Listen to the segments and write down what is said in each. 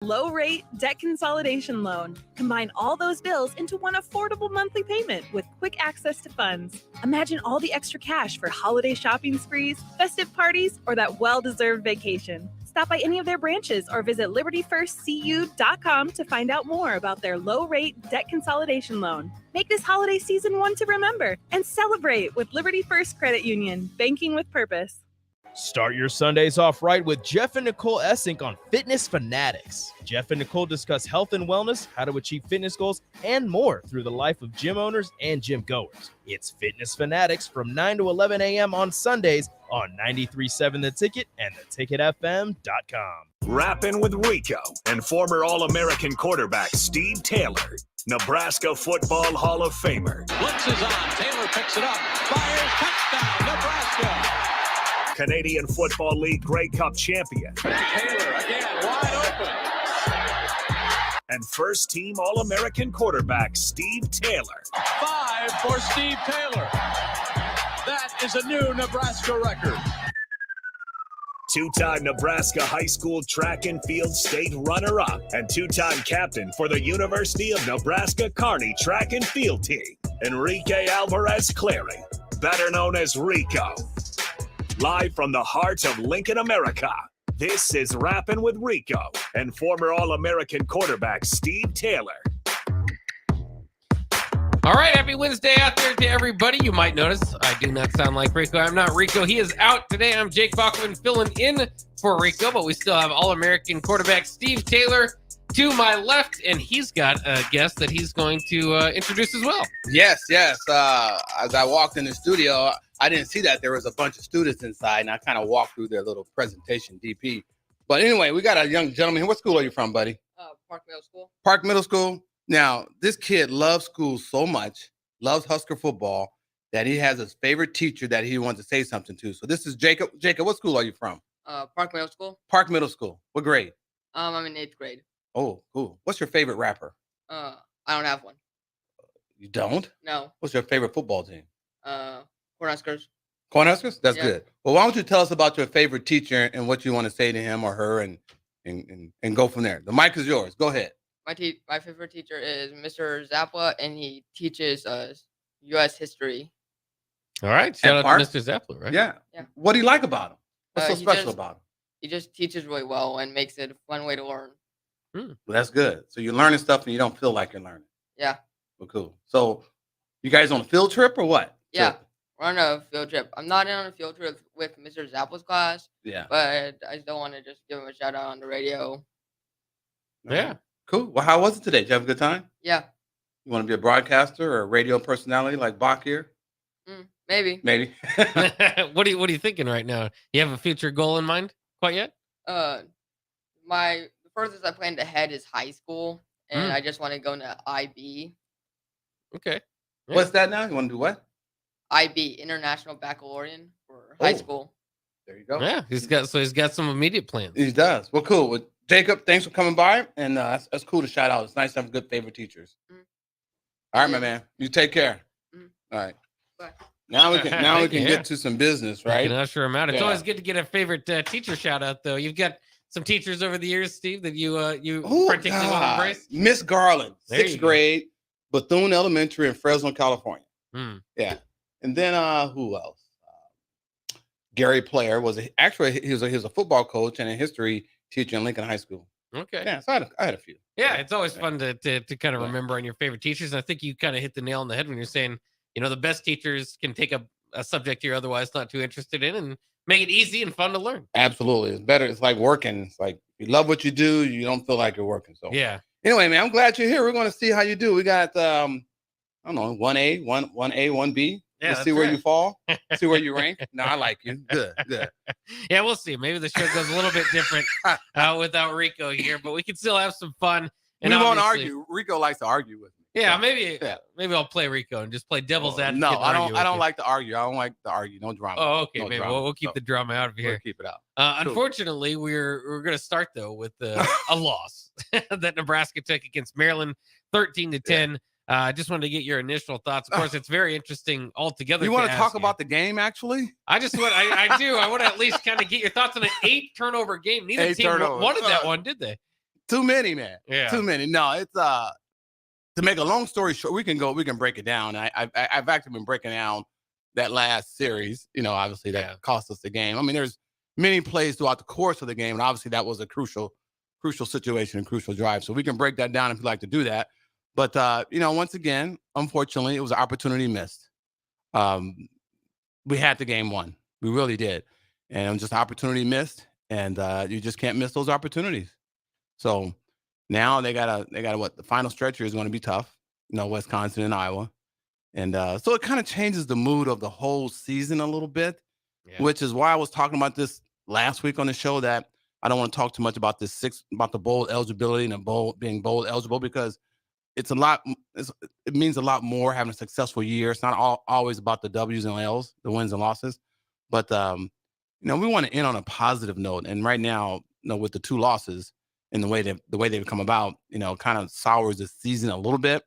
Low-rate debt consolidation loan. Combine all those bills into one affordable monthly payment with quick access to funds. Imagine all the extra cash for holiday shopping sprees, festive parties, or that well-deserved vacation. Stop by any of their branches or visit libertyfirstcu.com to find out more about their low-rate debt consolidation loan. Make this holiday season one to remember and celebrate with Liberty First Credit Union, banking with purpose. Start your Sundays off right with Jeff and Nicole Essink on Fitness Fanatics. Jeff and Nicole discuss health and wellness, how to achieve fitness goals, and more through the life of gym owners and gym goers. It's Fitness Fanatics from 9 to 11 a.m. on Sundays on 93.7 The Ticket and theticketfm.com. Rappin with Rico and former All-American quarterback Steve Taylor, Nebraska Football Hall of Famer. Blitz is on. Taylor picks it up. Fires. Touchdown, Nebraska. Canadian Football League Grey Cup champion. Taylor again, wide open. And first-team All-American quarterback Steve Taylor. 5 for Steve Taylor. That is a new Nebraska record. Two-time Nebraska high school track and field state runner-up and two-time captain for the University of Nebraska Kearney track and field team, Enrique Alvarez Clary, better known as Rico. Live from the heart of Lincoln, America, this is Rappin' with Rico and former All-American quarterback Steve Taylor. All right, happy Wednesday out there to everybody. You might notice I do not sound like Rico. I'm not Rico. He is out today. I'm Jake Bachman filling in for Rico, but we still have All-American quarterback Steve Taylor to my left, and he's got a guest that he's going to introduce as well. Yes. As I walked in the studio, I didn't see that there was a bunch of students inside, and I kind of walked through their little presentation, DP. But anyway, we got a young gentleman here. What school are you from, buddy? Park Middle School. Park Middle School. Now, this kid loves school so much, loves Husker football, that he has his favorite teacher that he wants to say something to. So this is Jacob. Jacob, what school are you from? Park Middle School. Park Middle School. What grade? I'm in 8th grade. Oh, cool. What's your favorite rapper? I don't have one. You don't? No. What's your favorite football team? Cornhuskers. Cornhuskers? That's Yeah. good. Well, why don't you tell us about your favorite teacher and what you want to say to him or her and go from there. The mic is yours. Go ahead. My favorite teacher is Mr. Zappa, and he teaches us U.S. history. All right, shout out to Mr. Zappa, right? Yeah. What do you like about him? What's so special about him? He just teaches really well and makes it a fun way to learn. Well, that's good. So you're learning stuff and you don't feel like you're learning. Yeah. Well, cool. So you guys on a field trip or what? Yeah. We're on a field trip. I'm not on a field trip with Mr. Zappa's class. Yeah. But I still want to just give him a shout out on the radio. Yeah. Cool. Well, how was it today? Did you have a good time? Yeah. You want to be a broadcaster or a radio personality like Bach here? Maybe. Maybe. What are you thinking right now? You have a future goal in mind quite yet? The furthest I plan to head is high school, and I just want to go into IB. Okay. Yeah. What's that now? You want to do what? IB, International Baccalaureate for high school. There you go. Yeah, he's got some immediate plans. He does. Well, cool. Well, Jacob, thanks for coming by, and that's cool to shout out. It's nice to have good favorite teachers. All right, my man. You take care. All right. Bye. Now we can get to some business, right? You can usher him out. It's always good to get a favorite teacher shout out, though. You've got some teachers over the years, Steve, that you particularly want to embrace. Miss Garland, 6th grade, Bethune Elementary in Fresno, California. Yeah, and then who else? Gary Player was he was a football coach and a history teacher in Lincoln High School. Okay. Yeah, so I had a few. Yeah, it's always fun to kind of remember on your favorite teachers. And I think you kind of hit the nail on the head when you're saying, the best teachers can take a subject you're otherwise not too interested in and make it easy and fun to learn. Absolutely. It's better. It's like working. It's like you love what you do. You don't feel like you're working. So yeah. Anyway, man, I'm glad you're here. We're going to see how you do. We got, I don't know, 1A, 1A, 1B. Yeah, let's see where you fall. See where you rank. No, I like you. Good. Yeah, we'll see. Maybe the show goes a little bit different without Rico here, but we can still have some fun. And we won't argue. Rico likes to argue with me. Yeah, maybe I'll play Rico and just play devil's advocate. No, I don't like to argue. I don't like to argue. No drama. Oh, okay. No Maybe drama. we'll keep the drama out of here. We'll keep it out. Unfortunately, we're going to start though with a loss that Nebraska took against Maryland, 13-10. I just wanted to get your initial thoughts. Of course, it's very interesting altogether. You want to talk about the game, actually? I do. I want to at least kind of get your thoughts on an 8 turnover game. Neither team wanted that one, did they? Too many, man. Yeah. Too many. No, it's to make a long story short, we can break it down. I've actually been breaking down that last series, obviously that cost us the game. I mean, there's many plays throughout the course of the game, and obviously that was a crucial situation and crucial drive. So we can break that down if you'd like to do that. But, once again, unfortunately, it was an opportunity missed. We had the game won. We really did. And it was just opportunity missed, and you just can't miss those opportunities. So now they got what? The final stretch here is going to be tough, Wisconsin and Iowa. And so it kind of changes the mood of the whole season a little bit, which is why I was talking about this last week on the show, that I don't want to talk too much about about the bowl eligibility and being bowl eligible, because it means a lot more having a successful year. It's not always about the W's and L's, the wins and losses, but we want to end on a positive note. And right now, with the 2 losses and the way they've come about, kind of sours the season a little bit.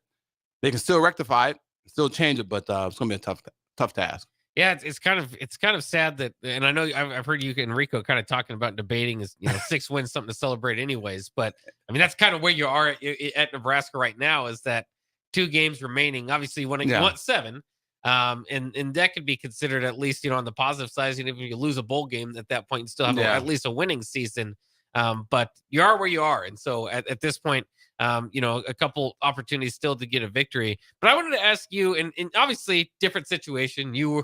They can still rectify it, still change it, but it's going to be a tough task. Yeah, it's kind of sad that, and I know I've heard you and Rico kind of talking about debating is 6 wins something to celebrate anyways, but I mean that's kind of where you are at Nebraska right now, is that 2 games remaining. Obviously, you want 7, and that could be considered at least on the positive side. If you lose a bowl game at that point, you still have at least a winning season. But you are where you are, and so at this point, a couple opportunities still to get a victory. But I wanted to ask you, and obviously different situation. You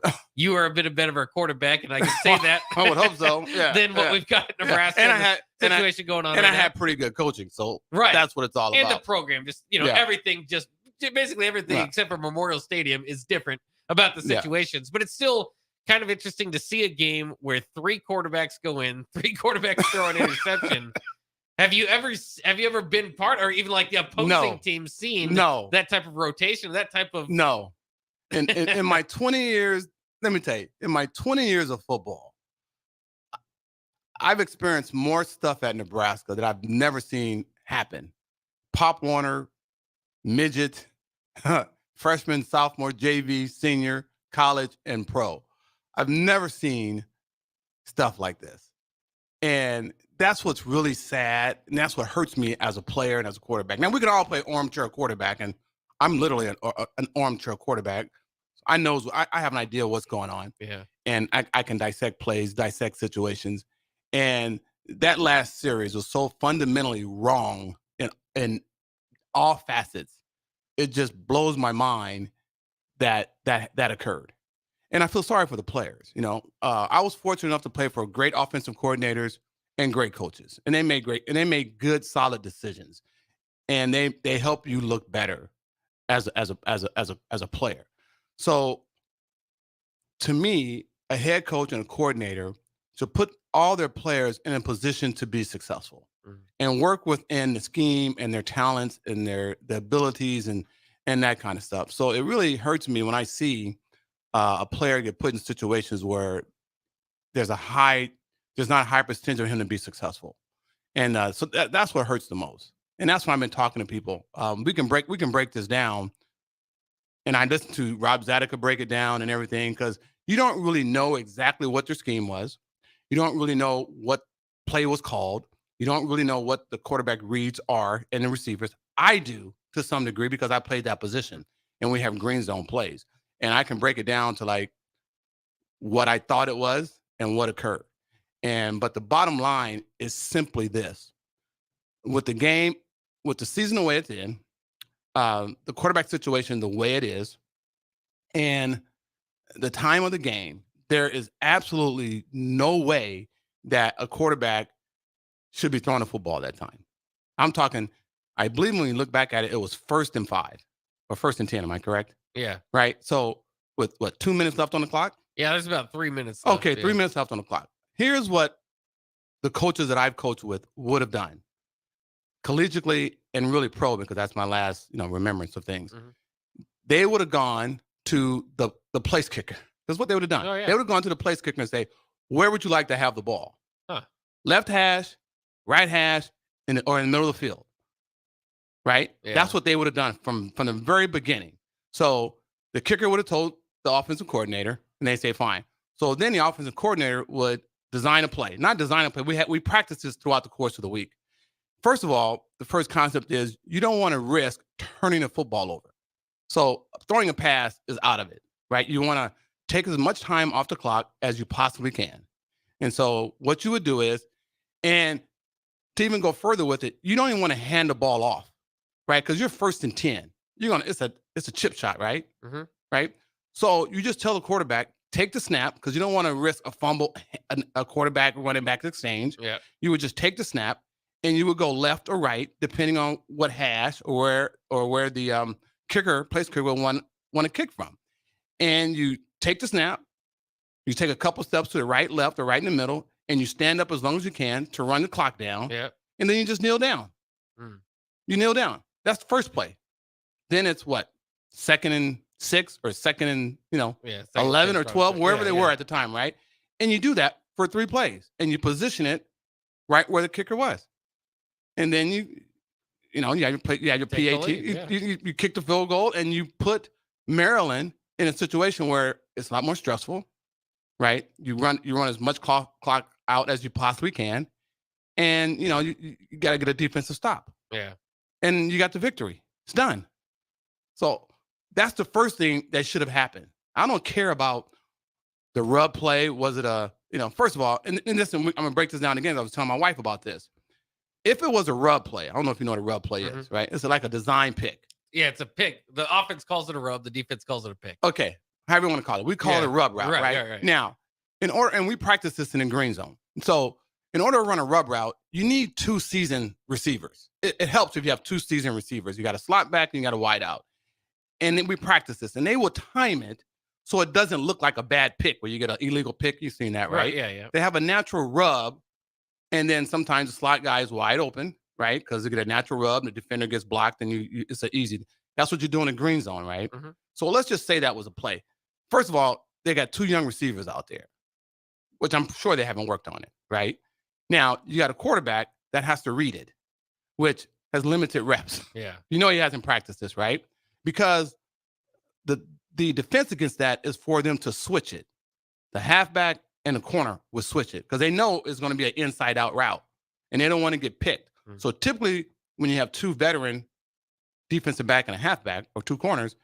are a bit better of a quarterback, and I can say that. I would hope so. Yeah. Than what we've got in Nebraska. And I had situation going on. And I had pretty good coaching, so that's what it's all about. And the program, just everything, just basically everything except for Memorial Stadium is different about the situations. But it's still kind of interesting to see a game where 3 quarterbacks go in, 3 quarterbacks throw an interception. Have you ever been part, or even like the opposing team seen that type of rotation, that type of In my 20 years, let me tell you, in my 20 years of football, I've experienced more stuff at Nebraska that I've never seen happen. Pop Warner, midget, freshman, sophomore, JV, senior, college, and pro. I've never seen stuff like this. And that's what's really sad, and that's what hurts me as a player and as a quarterback. Now, we can all play armchair quarterback, and I'm literally an armchair quarterback. I have an idea what's going on. Yeah. And I can dissect plays, dissect situations. And that last series was so fundamentally wrong in all facets. It just blows my mind that occurred. And I feel sorry for the players. I was fortunate enough to play for great offensive coordinators and great coaches, and they made good, solid decisions, and they help you look better as a player. So, to me, a head coach and a coordinator should put all their players in a position to be successful, and work within the scheme and their talents and their abilities and that kind of stuff. So it really hurts me when I see a player get put in situations where there's not a high percentage of him to be successful. And so that's what hurts the most. And that's why I've been talking to people. We can break this down. And I listened to Rob Zadika break it down and everything, because you don't really know exactly what their scheme was. You don't really know what play was called. You don't really know what the quarterback reads are and the receivers. I do to some degree, because I played that position, and we have green zone plays. And I can break it down to like what I thought it was and what occurred. But the bottom line is simply this: with the season the way it's in, the quarterback situation the way it is, and the time of the game, there is absolutely no way that a quarterback should be throwing a football at that time. I'm talking, I believe when you look back at it, it was 1st and 5 or 1st and 10. Am I correct? Yeah. Right. So with 2 minutes left on the clock? Yeah, there's about 3 minutes left. Okay, 3 minutes left on the clock. Here's what the coaches that I've coached with would have done, collegiately and really pro, because that's my last, remembrance of things. Mm-hmm. They would have gone to the place kicker. That's what they would have done. Oh, yeah. They would have gone to the place kicker and say, where would you like to have the ball? Huh. Left hash, right hash, or in the middle of the field. Right? Yeah. That's what they would have done from the very beginning. So the kicker would have told the offensive coordinator, and they say, fine. So then the offensive coordinator would design a play. Not design a play. We practiced this throughout the course of the week. First of all, the first concept is you don't want to risk turning the football over. So throwing a pass is out of it, right? You want to take as much time off the clock as you possibly can. And so what you would do is, and to even go further with it, you don't even want to hand the ball off, right? Because you're 1st and 10. It's a chip shot, right? Mm-hmm. Right? So you just tell the quarterback, take the snap, because you don't want to risk a fumble, a quarterback running back exchange. Yeah. You would just take the snap, and you would go left or right, depending on what hash or where the place kicker will want to kick from. And you take the snap, you take a couple steps to the right, left, or right in the middle, and you stand up as long as you can to run the clock down. Yeah. And then you just kneel down. You kneel down. That's the first play. Then it's what? 2nd and 6 or 2nd and 11 or 12, wherever they were at the time, right? And you do that for 3 plays, and you position it right where the kicker was. And then you have your PAT. You kick the field goal, and you put Maryland in a situation where it's a lot more stressful, right? You run as much clock out as you possibly can, and you got to get a defensive stop. Yeah, and you got the victory. It's done. So that's the first thing that should have happened. I don't care about the rub play. Was it first of all, and listen, I'm gonna break this down again. I was telling my wife about this. If it was a rub play, I don't know if you know what a rub play is, right? It's like a design pick. Yeah, it's a pick. The offense calls it a rub. The defense calls it a pick. Okay, however you want to call it. We call it a rub route, right? Now, and we practice this in the green zone. So in order to run a rub route, you need 2 seasoned receivers. It helps if you have 2 seasoned receivers. You got a slot back and you got a wide out. And then we practice this, and they will time it so it doesn't look like a bad pick where you get an illegal pick. You've seen that, right? Yeah. They have a natural rub. And then sometimes the slot guy is wide open, right? Because they get a natural rub, and the defender gets blocked, and it's an easy. That's what you're doing in green zone, right? Mm-hmm. So let's just say that was a play. First of all, they got 2 young receivers out there, which I'm sure they haven't worked on it, right? Now, you got a quarterback that has to read it, which has limited reps. Yeah. He hasn't practiced this, right? Because the defense against that is for them to switch it. The halfback and the corner will switch it because they know it's going to be an inside-out route, and they don't want to get picked. Mm-hmm. So typically, when you have 2 veteran defensive back and a halfback or 2 corners,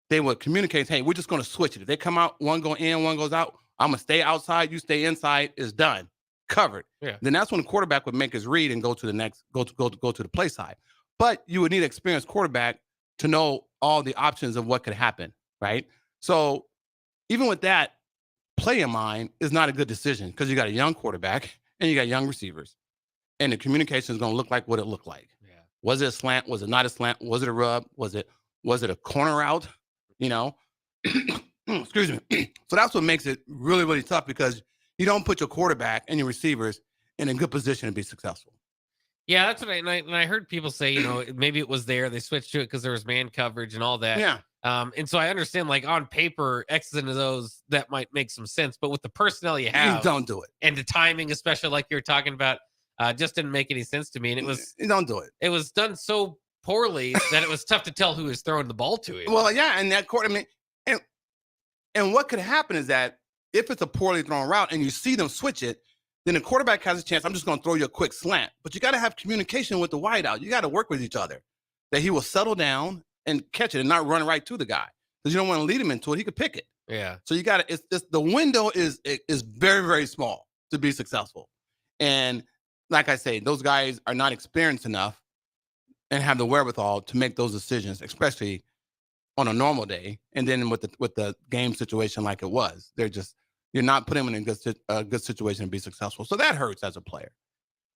they would communicate, hey, we're just going to switch it. If they come out, one go in, one goes out, I'm going to stay outside, you stay inside, it's done, covered. Yeah. Then that's when the quarterback would make his read and go to the next, go to the play side. But you would need an experienced quarterback to know all the options of what could happen, right? So even with that play in mind, is not a good decision because you got a young quarterback and you got young receivers. And the communication is going to look like what it looked like. Yeah. Was it a slant? Was it not a slant? Was it a rub? Was it a corner out? Excuse me. So that's what makes it really, really tough because you don't put your quarterback and your receivers in a good position to be successful. Yeah, that's what I heard people say, maybe it was there. They switched to it because there was man coverage and all that. Yeah. And so I understand, like, on paper, X's and O's, that might make some sense. But with the personnel you have, you don't do it. And the timing, especially like you were talking about, just didn't make any sense to me. And you don't do it. It was done so poorly that it was tough to tell who was throwing the ball to him. Well, yeah, and that quarter, and what could happen is that if it's a poorly thrown route and you see them switch it, then the quarterback has a chance. I'm just going to throw you a quick slant, but you got to have communication with the wideout. You got to work with each other, that he will settle down and catch it and not run right to the guy because you don't want to lead him into it. He could pick it. Yeah. So you got to. It's the window is very, very small to be successful, and like I say, those guys are not experienced enough and have the wherewithal to make those decisions, especially on a normal day. And then with the game situation like it was, you're not putting them in a good situation to be successful. So that hurts as a player.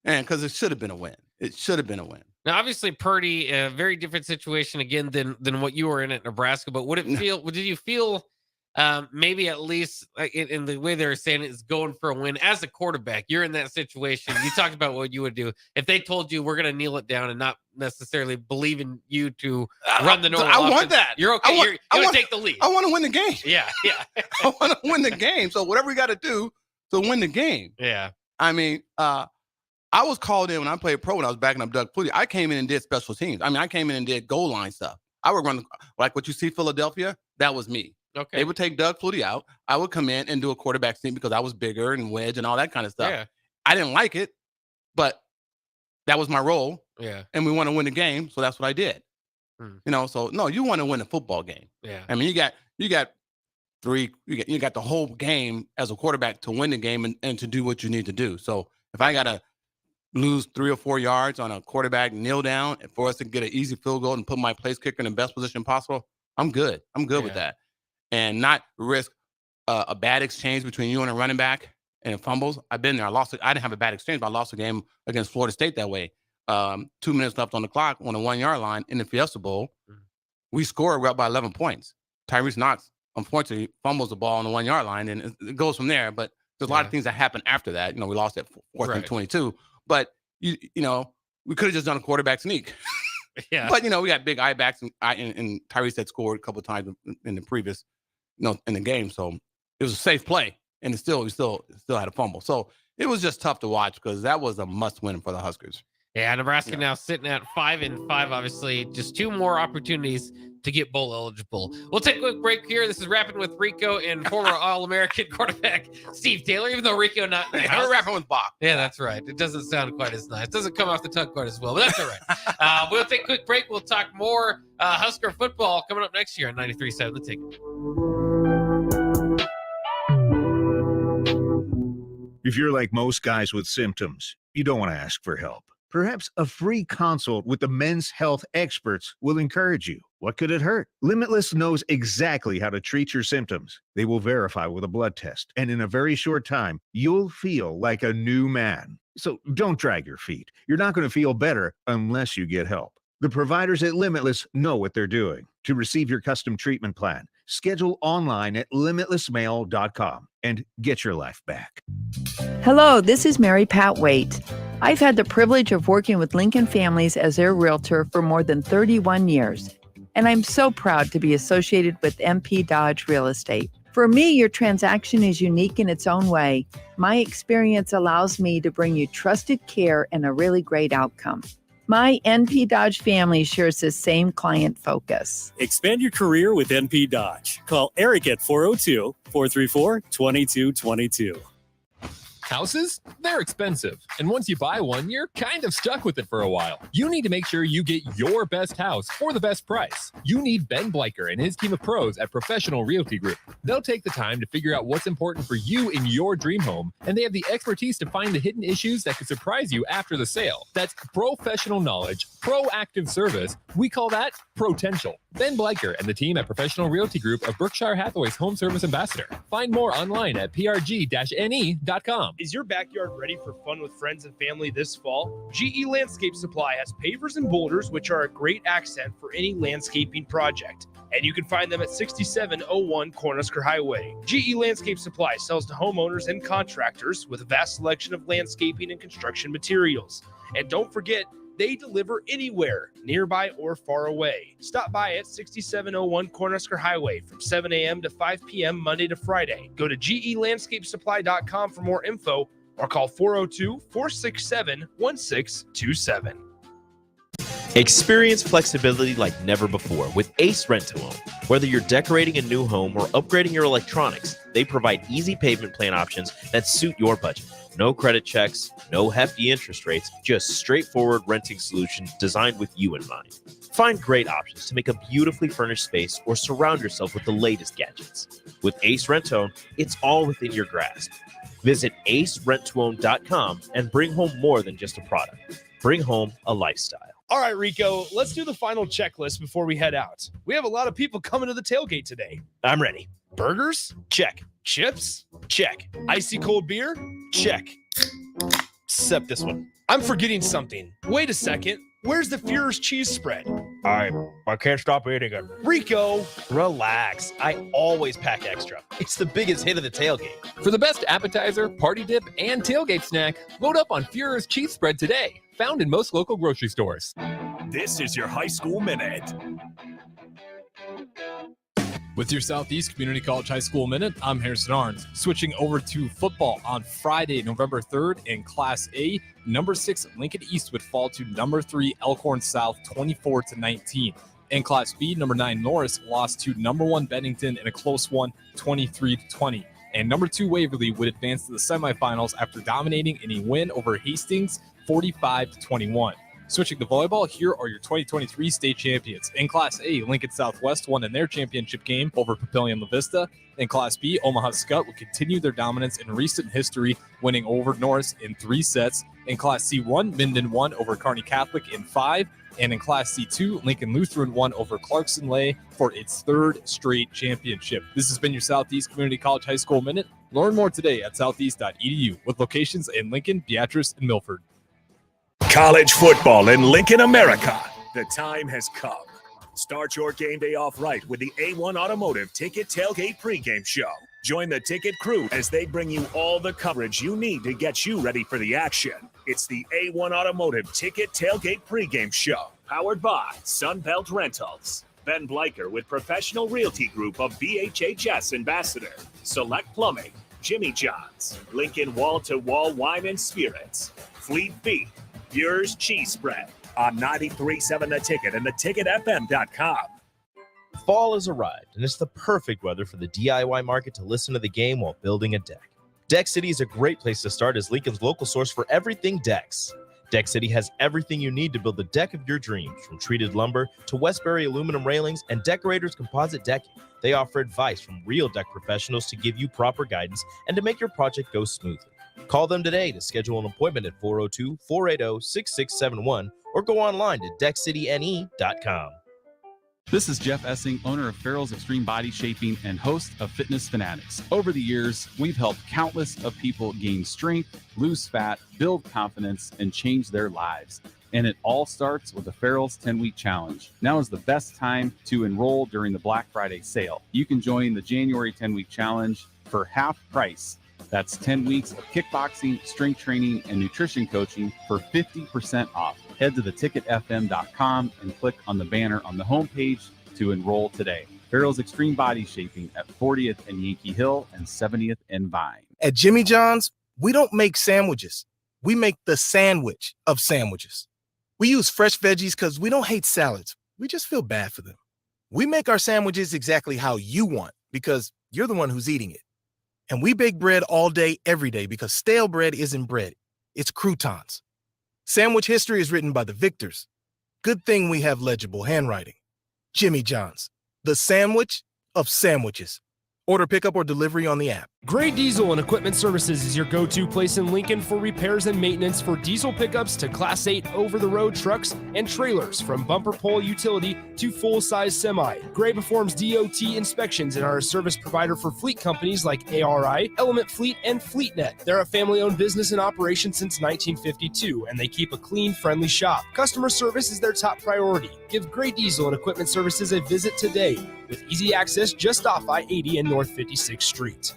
And because it should have been a win. It should have been a win. Now, obviously, Purdy, a very different situation again than what you were in at Nebraska. But did you feel maybe at least in the way they're saying it is going for a win as a quarterback? You're in that situation. You talked about what you would do if they told you we're going to kneel it down and not necessarily believe in you to run the normal. I want that. You're okay. You're going to take the lead. I want to win the game. Yeah. I want to win the game. So whatever we got to do to win the game. Yeah. I mean, I was called in when I played pro when I was backing up Doug Flutie. I came in and did special teams. I mean, I came in and did goal line stuff. I would run like what you see Philadelphia. That was me. Okay. They would take Doug Flutie out. I would come in and do a quarterback sneak because I was bigger and wedge and all that kind of stuff. Yeah. I didn't like it, but that was my role. Yeah. And we want to win the game, so that's what I did. So no, you want to win a football game. Yeah. I mean, you got you got the whole game as a quarterback to win the game and to do what you need to do. So if I got to lose 3 or 4 yards on a quarterback kneel down for us to get an easy field goal and put my place kicker in the best position possible, I'm good. I'm good with that. And not risk a bad exchange between you and a running back and fumbles. I've been there. I didn't have a bad exchange, but I lost a game against Florida State that way. 2 minutes left on the clock on the 1 yard line in the Fiesta Bowl. We scored. We're up by 11 points. Tyrese Knox, unfortunately, fumbles the ball on the 1 yard line, and it goes from there. But there's a lot of things that happen after that. We lost at 4th and 22. But we could have just done a quarterback sneak. Yeah. But we got big eye backs, and Tyrese had scored a couple of times in the previous, in the game. So it was a safe play, and we still had a fumble. So it was just tough to watch because that was a must win for the Huskers. Yeah, Nebraska now sitting at 5-5. Obviously, just 2 more opportunities to get bowl eligible. We'll take a quick break here. This is Rappin' with Rico and former All-American quarterback Steve Taylor. Even though Rico not in the house. We're rapping with Bach. Yeah, that's right. It doesn't sound quite as nice. It doesn't come off the tongue quite as well, but that's all right. We'll take a quick break. We'll talk more Husker football coming up next year on 93.7 The Ticket. If you're like most guys with symptoms, you don't want to ask for help. Perhaps a free consult with the men's health experts will encourage you. What could it hurt? Limitless knows exactly how to treat your symptoms. They will verify with a blood test, and in a very short time, you'll feel like a new man. So don't drag your feet. You're not going to feel better unless you get help. The providers at Limitless know what they're doing. To receive your custom treatment plan, schedule online at limitlessmail.com and get your life back. Hello, this is Mary Pat Waite. I've had the privilege of working with Lincoln Families as their realtor for more than 31 years, and I'm so proud to be associated with MP Dodge Real Estate. For me, your transaction is unique in its own way. My experience allows me to bring you trusted care and a really great outcome. My NP Dodge family shares the same client focus. Expand your career with NP Dodge. Call Eric at 402-434-2222. Houses? They're expensive. And once you buy one, you're kind of stuck with it for a while. You need to make sure you get your best house for the best price. You need Ben Bleicher and his team of pros at Professional Realty Group. They'll take the time to figure out what's important for you in your dream home, and they have the expertise to find the hidden issues that could surprise you after the sale. That's professional knowledge, proactive service. We call that potential. Ben Bleicher and the team at Professional Realty Group of Berkshire Hathaway's Home Service Ambassador. Find more online at prg-ne.com. Is your backyard ready for fun with friends and family this fall? GE Landscape Supply has pavers and boulders, which are a great accent for any landscaping project. And you can find them at 6701 Cornhusker Highway. GE Landscape Supply sells to homeowners and contractors with a vast selection of landscaping and construction materials. And don't forget, they deliver anywhere, nearby or far away. Stop by at 6701 Cornhusker Highway from 7 a.m. to 5 p.m. Monday to Friday. Go to gelandscapesupply.com for more info or call 402-467-1627. Experience flexibility like never before with Ace Rent-to-Own. Whether you're decorating a new home or upgrading your electronics, they provide easy payment plan options that suit your budget. No credit checks, no hefty interest rates, just straightforward renting solutions designed with you in mind. Find great options to make a beautifully furnished space or surround yourself with the latest gadgets. With Ace Rent-to-Own, it's all within your grasp. Visit acerentoown.com and bring home more than just a product. Bring home a lifestyle. All right, Rico, let's do the final checklist before we head out. We have a lot of people coming to the tailgate today. I'm ready. Burgers? Check. Chips? Check. Icy cold beer? Check. Except this one. I'm forgetting something. Wait a second. Where's the Führer's cheese spread? I can't stop eating it. Rico, relax. I always pack extra. It's the biggest hit of the tailgate. For the best appetizer, party dip, and tailgate snack, load up on Führer's cheese spread today. Found in most local grocery stores. This is your High School Minute. With your Southeast Community College High School Minute, I'm Harrison Arns. Switching over to football on Friday, November 3rd in Class A, number 6 Lincoln East would fall to number 3 Elkhorn South 24-19. In Class B, number 9 Norris lost to number 1 Bennington in a close one, 23-20. And number 2 Waverly would advance to the semifinals after dominating in a win over Hastings 45-21. Switching to volleyball, here are your 2023 state champions. In Class A, Lincoln Southwest won in their championship game over Papillion La Vista. In Class B, Omaha Scott will continue their dominance in recent history, winning over Norris in 3 sets. In Class C1, Minden won over Kearney Catholic in 5. And in Class C2, Lincoln Lutheran won over Clarkson Lay for its 3rd straight championship. This has been your Southeast Community College High School Minute. Learn more today at southeast.edu with locations in Lincoln, Beatrice, and Milford. College football in Lincoln, America. The time has come. Start your game day off right with the A1 Automotive Ticket Tailgate pregame show. Join the ticket crew as they bring you all the coverage you need to get you ready for the action. It's the A1 Automotive Ticket Tailgate pregame show, powered by Sunbelt Rentals. Ben Bleicher with Professional Realty Group of BHHS Ambassador, Select Plumbing, Jimmy John's, Lincoln Wall-to-Wall Wine and Spirits, Fleet Feet, Bure's Cheese Spread on 93.7 The Ticket and theticketfm.com. Fall has arrived, and it's the perfect weather for the DIY market to listen to the game while building a deck. Deck City is a great place to start as Lincoln's local source for everything decks. Deck City has everything you need to build the deck of your dreams, from treated lumber to Westbury aluminum railings and Decorators composite decking. They offer advice from real deck professionals to give you proper guidance and to make your project go smoothly. Call them today to schedule an appointment at 402-480-6671 or go online to deckcityne.com. This is Jeff Essing, owner of Farrell's Extreme Body Shaping and host of Fitness Fanatics. Over the years, we've helped countless of people gain strength, lose fat, build confidence, and change their lives. And it all starts with the Farrell's 10-Week Challenge. Now is the best time to enroll during the Black Friday sale. You can join the January 10-Week Challenge for half price. That's 10 weeks of kickboxing, strength training, and nutrition coaching for 50% off. Head to theticketfm.com and click on the banner on the homepage to enroll today. Farrell's Extreme Body Shaping at 40th and Yankee Hill and 70th and Vine. At Jimmy John's, we don't make sandwiches. We make the sandwich of sandwiches. We use fresh veggies because we don't hate salads. We just feel bad for them. We make our sandwiches exactly how you want because you're the one who's eating it. And we bake bread all day, every day, because stale bread isn't bread. It's croutons. Sandwich history is written by the victors. Good thing we have legible handwriting. Jimmy John's, the sandwich of sandwiches. Order pickup or delivery on the app. Gray Diesel and Equipment Services is your go-to place in Lincoln for repairs and maintenance for diesel pickups to Class 8 over-the-road trucks and trailers, from bumper pole utility to full-size semi. Gray performs DOT inspections and are a service provider for fleet companies like ARI, Element Fleet, and FleetNet. They're a family-owned business in operation since 1952, and they keep a clean, friendly shop. Customer service is their top priority. Give Gray Diesel and Equipment Services a visit today, with easy access just off I-80 and North 56th Street.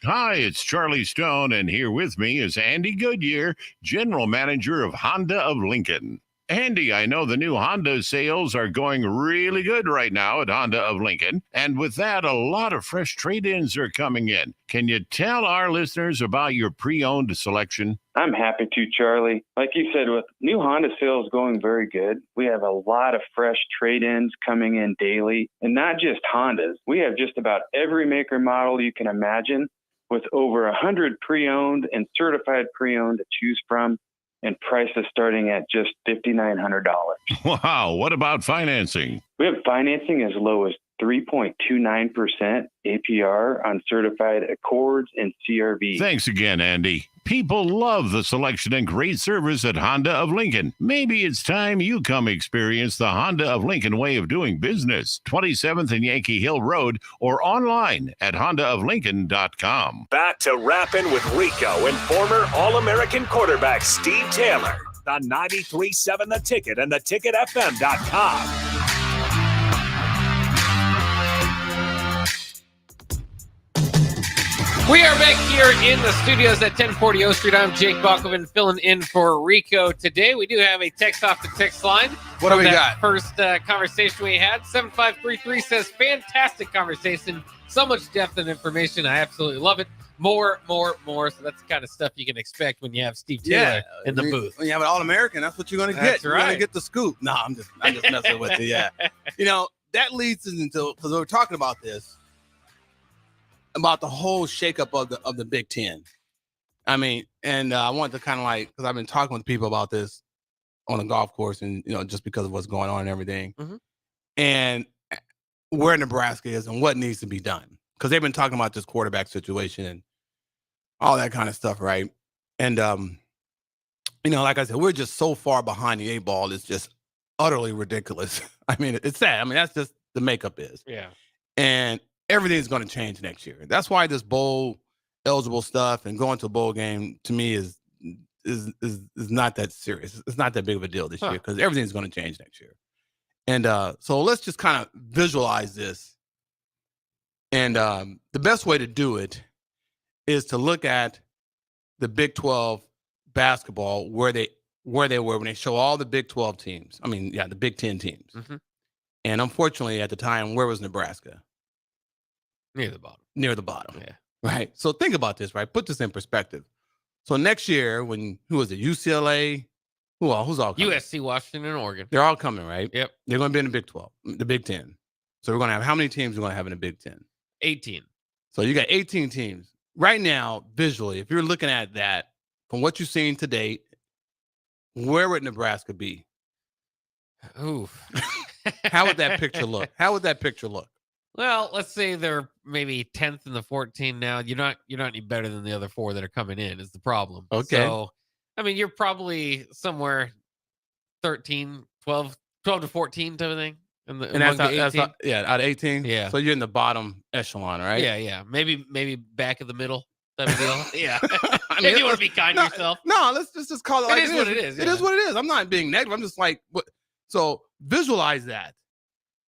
Hi, it's Charlie Stone, and here with me is Andy Goodyear, General Manager of Honda of Lincoln. Andy, I know the new Honda sales are going really good right now at Honda of Lincoln, and with that, a lot of fresh trade-ins are coming in. Can you tell our listeners about your pre-owned selection? I'm happy to, Charlie. Like you said, with new Honda sales going very good, we have a lot of fresh trade-ins coming in daily, and not just Hondas. We have just about every maker model you can imagine, with over 100 pre-owned and certified pre-owned to choose from, and prices starting at just $5,900. Wow, what about financing? We have financing as low as 3.29% APR on certified Accords and CRV. Thanks again, Andy. People love the selection and great service at Honda of Lincoln. Maybe it's time you come experience the Honda of Lincoln way of doing business. 27th and Yankee Hill Road, or online at hondaoflincoln.com. Back to Rappin' with Rico and former All-American quarterback Steve Taylor on 93.7 The Ticket and theticketfm.com. We are back here in the studios at 1040 O Street. I'm Jake Bachman filling in for Rico today. We do have a text off the text line. What do we got? First conversation we had, 7533 says, fantastic conversation. So much depth and information. I absolutely love it. More. So that's the kind of stuff you can expect when you have Steve Taylor in the booth. When you have an All-American, that's what you're going to get. That's You're going to get the scoop. No, I'm just messing with you. Yeah. You know, that leads us into, because we're talking about this, about the whole shakeup of the Big Ten. I mean, and I want to kind of like, because I've been talking with people about this on the golf course and, just because of what's going on and everything. Mm-hmm. And where Nebraska is and what needs to be done. Because they've been talking about this quarterback situation and all that kind of stuff, right? And, like I said, we're just so far behind the 8 ball. It's just utterly ridiculous. I mean, it's sad. I mean, that's just the makeup is. Yeah. And everything's going to change next year. That's why this bowl eligible stuff and going to a bowl game to me is not that serious. It's not that big of a deal this year because everything's going to change next year. And so let's just kind of visualize this. And the best way to do it is to look at the Big 12 basketball where they were when they show all the Big 12 teams. I mean, the Big 10 teams. Mm-hmm. And unfortunately, at the time, where was Nebraska? Near the bottom. Near the bottom. Yeah. Right. So think about this, right? Put this in perspective. So next year, who was it? UCLA? Who's all coming? USC, Washington, and Oregon. They're all coming, right? Yep. They're going to be in the Big 12, the Big 10. So we're going to have how many teams we're going to have in the Big 10? 18. So you got 18 teams. Right now, visually, if you're looking at that, from what you've seen to date, where would Nebraska be? Oof. How would that picture look? Well, let's say they're maybe 10th in the 14 now. You're not any better than the other 4 that are coming in is the problem. Okay. So, I mean, you're probably somewhere 13, 12 to 14 type of thing. And that's out of 18? Yeah. So you're in the bottom echelon, right? Yeah. Maybe back of the middle type of deal. Yeah. I mean, if you want to be kind to yourself. No, let's just call it like it is. What it is. It is what it is. I'm not being negative. I'm just like, what? So visualize that.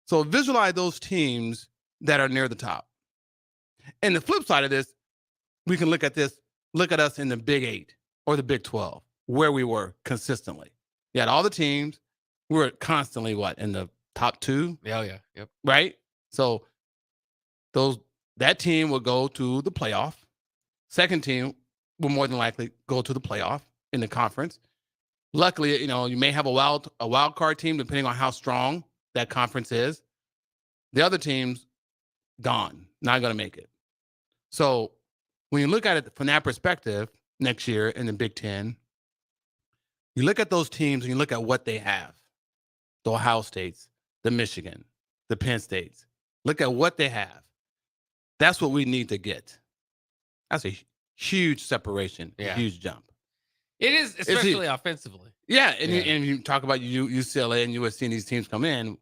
So visualize those teams that are near the top. And the flip side of this, we can look at us in the Big 8 or the Big 12, where we were consistently. You had all the teams. We were constantly, in the top 2? Yeah, yep. Right? So that team will go to the playoff. Second team will more than likely go to the playoff in the conference. Luckily, you may have a wild card team depending on how strong that conference is. The other teams, gone, not going to make it. So when you look at it from that perspective next year in the Big 10, you look at those teams and you look at what they have. The Ohio States, the Michigan, the Penn States. Look at what they have. That's what we need to get. That's a huge separation, a huge jump. It is, especially offensively. Yeah, and you talk about UCLA and USC and these teams come in,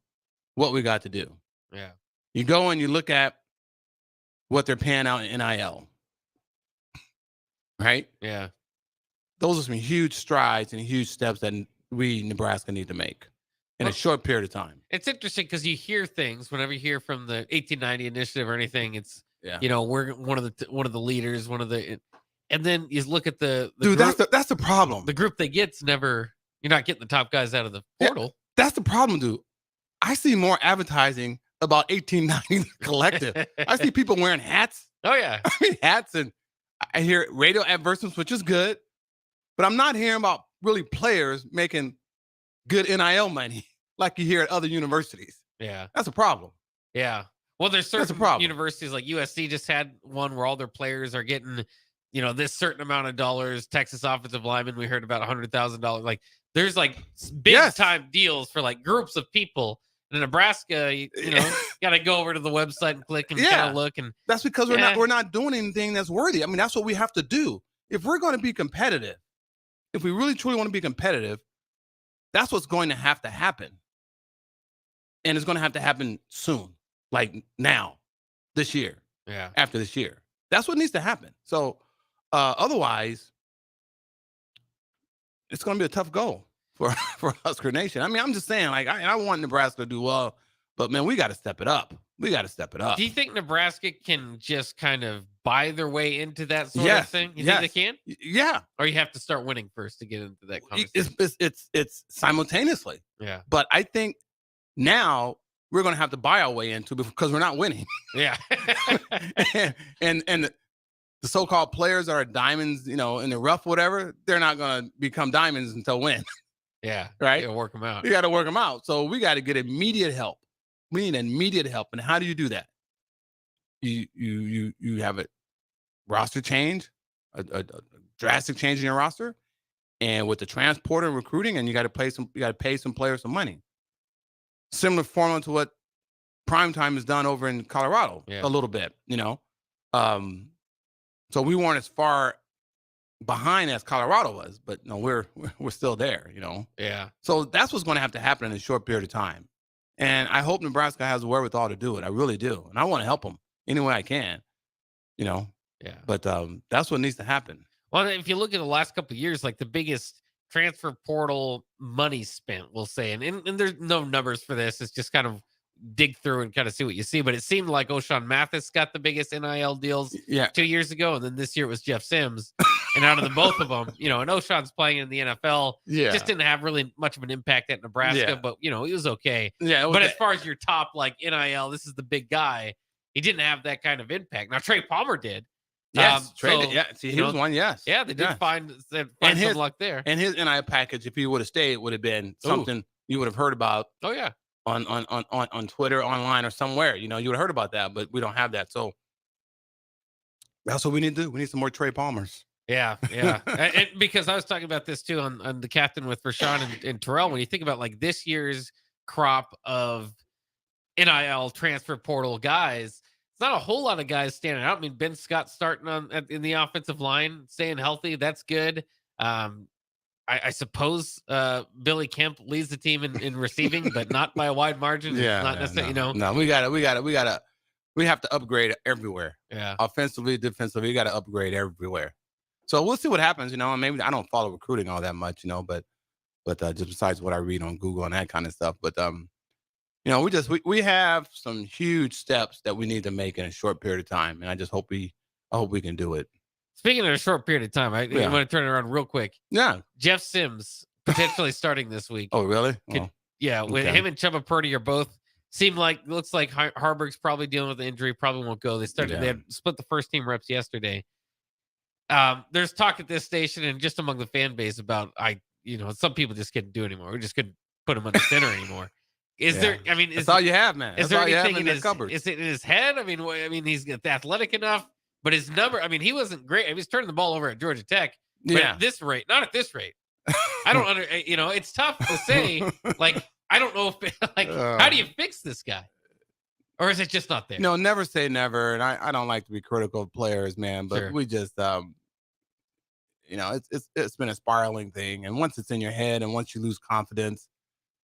what we got to do. Yeah. You go and you look at what they're paying out in NIL. Right? Yeah. Those are some huge strides and huge steps that Nebraska, need to make in a short period of time. It's interesting because you hear things whenever you hear from the 1890 initiative or anything. It's we're one of the leaders, and then you look at the dude. Group, that's the problem. The group that gets you're not getting the top guys out of the portal. Yeah, that's the problem, dude. I see more advertising about 1890 collective. I see people wearing hats. Oh yeah, I mean hats, and I hear radio advertisements, which is good, but I'm not hearing about really players making good NIL money like you hear at other universities. Yeah, that's a problem. Yeah, well, there's certain universities like USC just had one where all their players are getting, this certain amount of dollars. Texas offensive lineman, we heard about $100,000. Like there's like big time deals for like groups of people. In Nebraska, you got to go over to the website and click and kind of look, and that's because we're not doing anything that's worthy. I mean, that's what we have to do if we're going to be competitive. If we really truly want to be competitive, that's what's going to happen, and it's going to have to happen soon, like now, this year, after this year. That's what needs to happen. So, otherwise, it's going to be a tough goal for Husker Nation. I mean, I'm just saying, like, I want Nebraska to do well, but man, we got to step it up. Do you think Nebraska can just kind of buy their way into that sort of thing? You think they can? Yeah. Or you have to start winning first to get into that conversation? It's simultaneously. Yeah. But I think now we're going to have to buy our way into because we're not winning. Yeah. and the so-called players that are diamonds, in the rough, whatever, they're not going to become diamonds until when. Yeah. Right? You got to work them out. You got to work them out. So we got to get immediate help. We need immediate help. And how do you do that? You have a roster change, a drastic change in your roster, and with the transporter and recruiting, and you got to pay some players some money. Similar formula to what Primetime has done over in Colorado a little bit, so we weren't as far behind as Colorado was, but no, we're still there, Yeah. So that's what's going to have to happen in a short period of time. And I hope Nebraska has the wherewithal to do it. I really do. And I want to help them any way I can, Yeah. But that's what needs to happen. Well, if you look at the last couple of years, like the biggest transfer portal money spent, we'll say, and there's no numbers for this. It's just kind of dig through and kind of see what you see. But it seemed like O'Shawn Mathis got the biggest NIL deals 2 years ago, and then this year it was Jeff Sims. And out of the both of them, and O'Shawn's playing in the NFL, just didn't have really much of an impact at Nebraska, but he was okay. But as far as your top like NIL, this is the big guy. He didn't have that kind of impact. Now Trey Palmer did. Yes, See, he was one. Yes, yeah, they did find some luck there. And his NIL package, if he would have stayed, would have been something you would have heard about. Oh yeah, on Twitter, online, or somewhere. You would have heard about that, but we don't have that. So that's what we need to do. We need some more Trey Palmers. Yeah. and because I was talking about this too on the captain with Rashawn and Terrell. When you think about like this year's crop of NIL transfer portal guys, it's not a whole lot of guys standing out. I mean, Ben Scott starting in the offensive line, staying healthy. That's good. I suppose Billy Kemp leads the team in receiving, but not by a wide margin. Not necessarily, No, we have to upgrade everywhere. Yeah. Offensively, defensively, we got to upgrade everywhere. So we'll see what happens, and maybe I don't follow recruiting all that much, but just besides what I read on Google and that kind of stuff. But we have some huge steps that we need to make in a short period of time, and I hope we can do it. Speaking of a short period of time, I want to turn it around real quick. Yeah. Jeff Sims potentially starting this week. Oh, really? With him and Chubba Purdy are both looks like Harburg's probably dealing with the injury, probably won't go. They had split the first team reps yesterday. There's talk at this station and just among the fan base about some people just couldn't do it anymore. We just couldn't put him under center anymore. Is there? I mean, that's all you have, man. Is there anything in his cupboard? Is it in his head? I mean, he's athletic enough, but his number. I mean, he wasn't great. He was turning the ball over at Georgia Tech. But at this rate, not at this rate. I don't it's tough to say. Like, I don't know if how do you fix this guy? Or is it just not there? No, never say never. And I don't like to be critical of players, man, but we just, it's been a spiraling thing. And once it's in your head and once you lose confidence,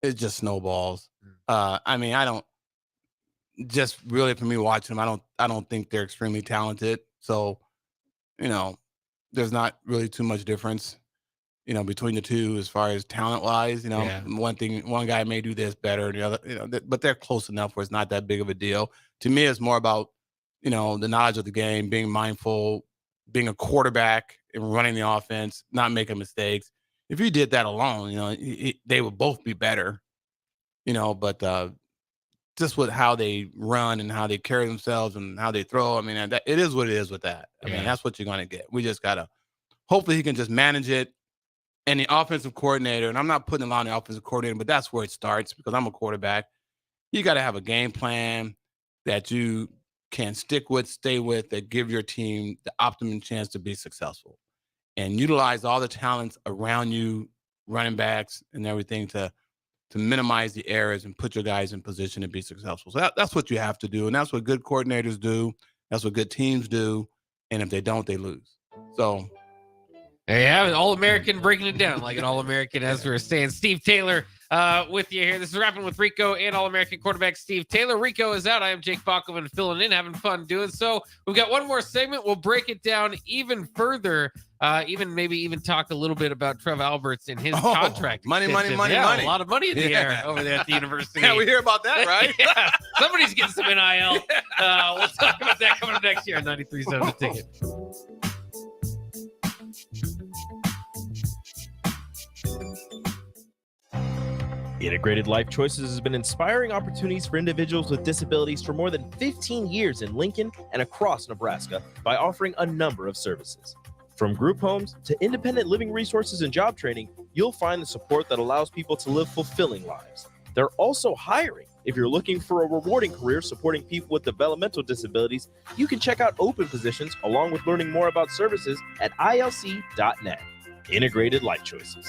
it just snowballs. I mean, I don't just really, for me watching them, I don't think they're extremely talented. So, there's not really too much difference, between the two as far as talent wise. One guy may do this better than the other, but they're close enough where it's not that big of a deal. To me, it's more about, the knowledge of the game, being mindful, being a quarterback and running the offense, not making mistakes. If you did that alone, they would both be better, but just with how they run and how they carry themselves and how they throw. I mean, it is what it is with that. I mean, that's what you're going to get. We just got to, hopefully he can just manage it. And the offensive coordinator, and I'm not putting a lot on the offensive coordinator, but that's where it starts because I'm a quarterback. You got to have a game plan that you can stick with, stay with, that give your team the optimum chance to be successful. And utilize all the talents around you, running backs and everything to minimize the errors and put your guys in position to be successful. So that's what you have to do. And that's what good coordinators do. That's what good teams do. And if they don't, they lose. So there you have it. All-American breaking it down like an All-American, as we were saying. Steve Taylor with you here. This is Rappin with Rico and All-American quarterback Steve Taylor. Rico is out. I am Jake Bachman filling in, having fun doing so. We've got one more segment. We'll break it down even further. Even talk a little bit about Trev Alberts and his contract. Money. A lot of money in the air over there at the university. Yeah, we hear about that, right? Yeah, somebody's getting some NIL. We'll talk about that coming up next year on 93.7 The Ticket. Integrated Life Choices has been inspiring opportunities for individuals with disabilities for more than 15 years in Lincoln and across Nebraska by offering a number of services. From group homes to independent living resources and job training, you'll find the support that allows people to live fulfilling lives. They're also hiring If you're looking for a rewarding career supporting people with developmental disabilities, you can check out open positions along with learning more about services at ilc.net. Integrated Life Choices.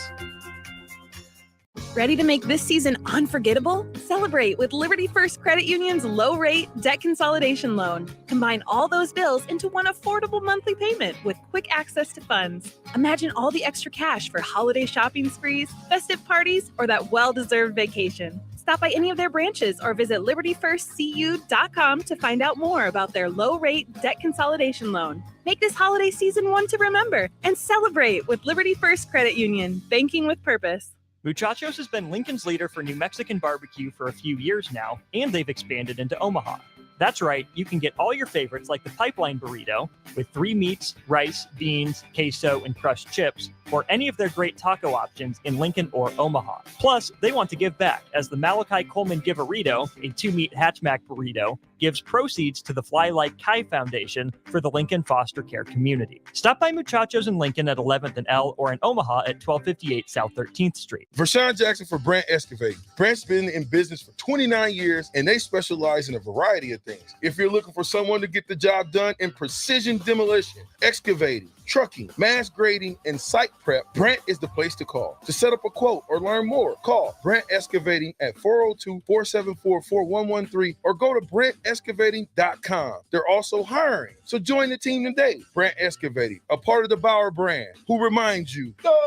Ready to make this season unforgettable? Celebrate with Liberty First Credit Union's low-rate debt consolidation loan. Combine all those bills into one affordable monthly payment with quick access to funds. Imagine all the extra cash for holiday shopping sprees, festive parties, or that well-deserved vacation. Stop by any of their branches or visit libertyfirstcu.com to find out more about their low-rate debt consolidation loan. Make this holiday season one to remember and celebrate with Liberty First Credit Union, banking with purpose. Muchachos has been Lincoln's leader for New Mexican barbecue for a few years now, and they've expanded into Omaha. That's right, you can get all your favorites like the pipeline burrito with 3 meats, rice, beans, queso, and crushed chips, or any of their great taco options in Lincoln or Omaha. Plus, they want to give back, as the Malachi Coleman Giverito, a 2-meat hatchback burrito, gives proceeds to the Fly Like Kai Foundation for the Lincoln foster care community. Stop by Muchachos in Lincoln at 11th and L or in Omaha at 1258 South 13th Street. Vershawn Jackson for Brandt Excavating. Brandt's been in business for 29 years, and they specialize in a variety of things. If you're looking for someone to get the job done in precision demolition, excavating, trucking, mass grading, and site prep, Brandt is the place to call. To set up a quote or learn more, call Brandt Excavating at 402-474-4113 or go to BrandtExcavating.com. They're also hiring, so join the team today. Brandt Excavating, a part of the Bauer brand, who reminds you, go